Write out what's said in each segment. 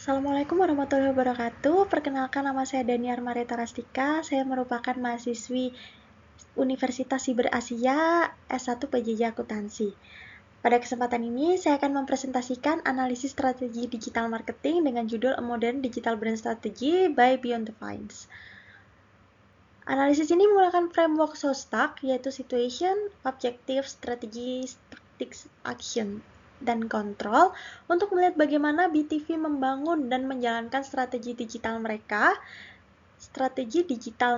Assalamualaikum warahmatullahi wabarakatuh. Perkenalkan, nama saya Daniar Marita Rastika. Saya merupakan mahasiswi Universitas Siber Asia S1 PJJ Akuntansi. Pada kesempatan ini, saya akan mempresentasikan analisis strategi digital marketing dengan judul A Modern Digital Brand Strategy by Beyond the Vines. Analisis ini menggunakan framework SOSTAC, yaitu Situation, Objective, Strategy, Tactics, Action, dan Control, untuk melihat bagaimana BTV membangun dan menjalankan strategi digital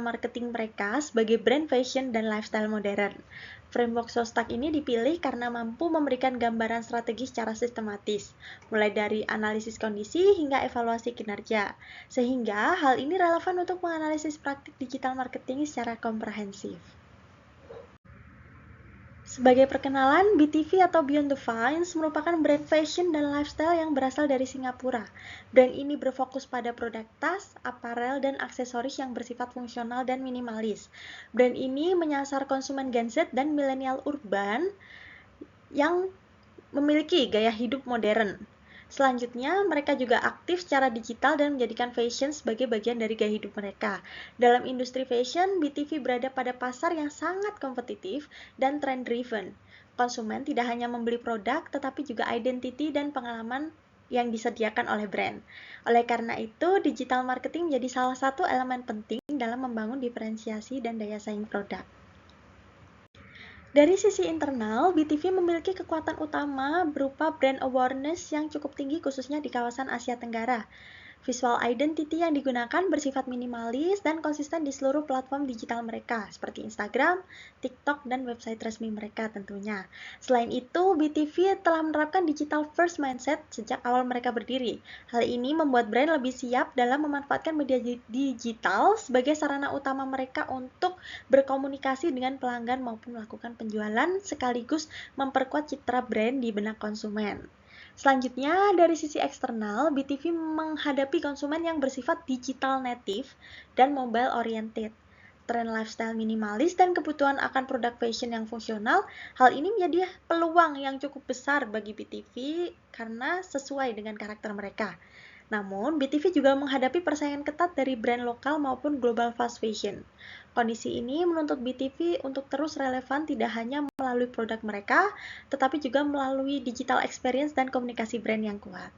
marketing mereka sebagai brand fashion dan lifestyle modern. Framework SOSTAC ini dipilih karena mampu memberikan gambaran strategi secara sistematis, mulai dari analisis kondisi hingga evaluasi kinerja, sehingga hal ini relevan untuk menganalisis praktik digital marketing secara komprehensif. Sebagai perkenalan, BTV atau Beyond the Vines merupakan brand fashion dan lifestyle yang berasal dari Singapura. Brand ini berfokus pada produk tas, aparel, dan aksesoris yang bersifat fungsional dan minimalis. Brand ini menyasar konsumen Gen Z dan milenial urban yang memiliki gaya hidup modern. Selanjutnya, mereka juga aktif secara digital dan menjadikan fashion sebagai bagian dari gaya hidup mereka. Dalam industri fashion, BTV berada pada pasar yang sangat kompetitif dan trend-driven. Konsumen tidak hanya membeli produk, tetapi juga identity dan pengalaman yang disediakan oleh brand. Oleh karena itu, digital marketing menjadi salah satu elemen penting dalam membangun diferensiasi dan daya saing produk. Dari sisi internal, BTV memiliki kekuatan utama berupa brand awareness yang cukup tinggi khususnya di kawasan Asia Tenggara. Visual identity yang digunakan bersifat minimalis dan konsisten di seluruh platform digital mereka, seperti Instagram, TikTok, dan website resmi mereka tentunya. Selain itu, BTV telah menerapkan digital first mindset sejak awal mereka berdiri. Hal ini membuat brand lebih siap dalam memanfaatkan media digital sebagai sarana utama mereka untuk berkomunikasi dengan pelanggan maupun melakukan penjualan sekaligus memperkuat citra brand di benak konsumen. Selanjutnya, dari sisi eksternal, BTV menghadapi konsumen yang bersifat digital native dan mobile oriented. Tren lifestyle minimalis dan kebutuhan akan produk fashion yang fungsional, hal ini menjadi peluang yang cukup besar bagi BTV karena sesuai dengan karakter mereka. Namun, BTV juga menghadapi persaingan ketat dari brand lokal maupun global fast fashion. Kondisi ini menuntut BTV untuk terus relevan tidak hanya melalui produk mereka, tetapi juga melalui digital experience dan komunikasi brand yang kuat.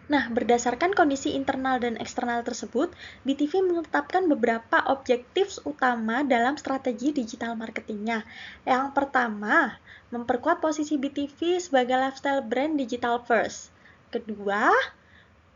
Nah, berdasarkan kondisi internal dan eksternal tersebut, BTV menetapkan beberapa objektif utama dalam strategi digital marketingnya. Yang pertama, memperkuat posisi BTV sebagai lifestyle brand digital first. Kedua,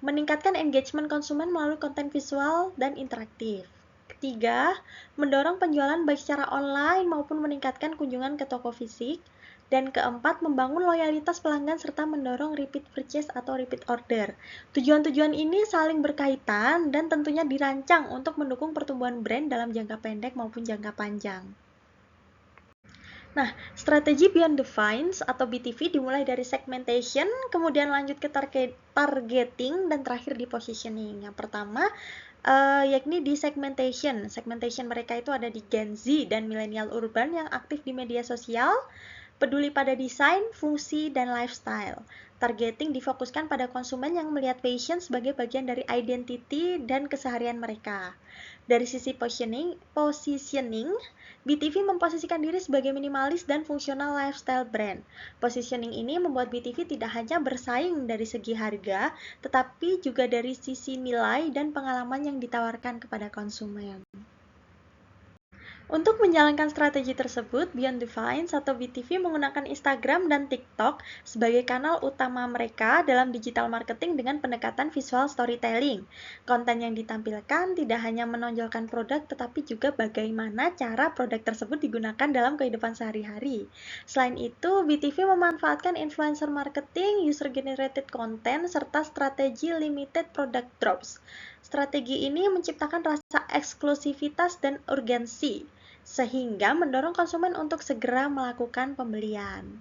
meningkatkan engagement konsumen melalui konten visual dan interaktif. Ketiga, mendorong penjualan baik secara online maupun meningkatkan kunjungan ke toko fisik. Dan keempat, membangun loyalitas pelanggan serta mendorong repeat purchase atau repeat order. Tujuan-tujuan ini saling berkaitan dan tentunya dirancang untuk mendukung pertumbuhan brand dalam jangka pendek maupun jangka panjang. Nah, strategi Beyond the Vines atau BTV dimulai dari segmentation, kemudian lanjut ke targeting, dan terakhir di positioning. Yang pertama, yakni di segmentation. Segmentation mereka itu ada di Gen Z dan milenial urban yang aktif di media sosial, peduli pada desain, fungsi, dan lifestyle. Targeting difokuskan pada konsumen yang melihat fashion sebagai bagian dari identity dan keseharian mereka. Dari sisi positioning, BTV memposisikan diri sebagai minimalis dan fungsional lifestyle brand. Positioning ini membuat BTV tidak hanya bersaing dari segi harga, tetapi juga dari sisi nilai dan pengalaman yang ditawarkan kepada konsumen. Untuk menjalankan strategi tersebut, Beyond the Vines atau BTV menggunakan Instagram dan TikTok sebagai kanal utama mereka dalam digital marketing dengan pendekatan visual storytelling. Konten yang ditampilkan tidak hanya menonjolkan produk, tetapi juga bagaimana cara produk tersebut digunakan dalam kehidupan sehari-hari. Selain itu, BTV memanfaatkan influencer marketing, user-generated content, serta strategi limited product drops. Strategi ini menciptakan rasa eksklusivitas dan urgensi, sehingga mendorong konsumen untuk segera melakukan pembelian.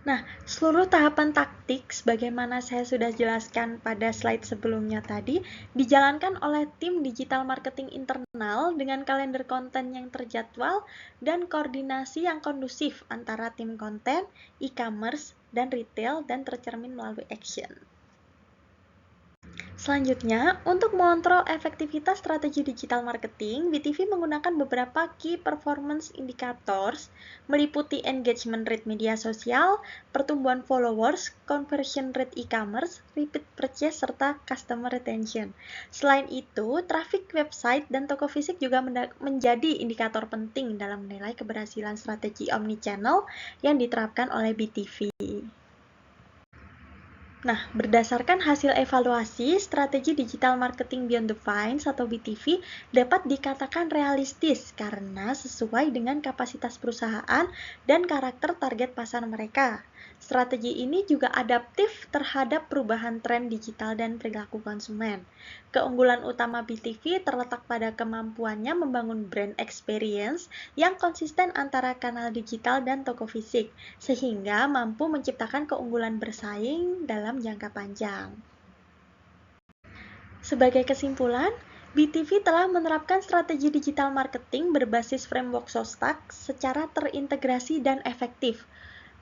Nah, seluruh tahapan taktik sebagaimana saya sudah jelaskan pada slide sebelumnya tadi dijalankan oleh tim digital marketing internal dengan kalender konten yang terjadwal dan koordinasi yang kondusif antara tim konten, e-commerce, dan retail dan tercermin melalui action. Selanjutnya, untuk mengontrol efektivitas strategi digital marketing, BTV menggunakan beberapa key performance indicators, meliputi engagement rate media sosial, pertumbuhan followers, conversion rate e-commerce, repeat purchase, serta customer retention. Selain itu, traffic website dan toko fisik juga menjadi indikator penting dalam menilai keberhasilan strategi omnichannel yang diterapkan oleh BTV. Nah, berdasarkan hasil evaluasi, strategi digital marketing Beyond the Vines atau BTV dapat dikatakan realistis karena sesuai dengan kapasitas perusahaan dan karakter target pasar mereka. Strategi ini juga adaptif terhadap perubahan tren digital dan perilaku konsumen. Keunggulan utama BTV terletak pada kemampuannya membangun brand experience yang konsisten antara kanal digital dan toko fisik, sehingga mampu menciptakan keunggulan bersaing dalam jangka panjang. Sebagai kesimpulan, BTV telah menerapkan strategi digital marketing berbasis framework Shostak secara terintegrasi dan efektif.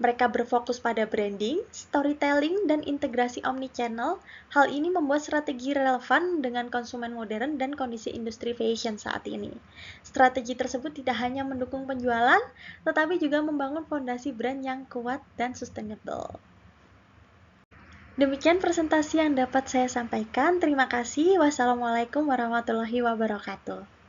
Mereka berfokus pada branding, storytelling, dan integrasi omnichannel. Hal ini membuat strategi relevan dengan konsumen modern dan kondisi industri fashion saat ini. Strategi tersebut tidak hanya mendukung penjualan, tetapi juga membangun fondasi brand yang kuat dan sustainable. Demikian presentasi yang dapat saya sampaikan. Terima kasih. Wassalamualaikum warahmatullahi wabarakatuh.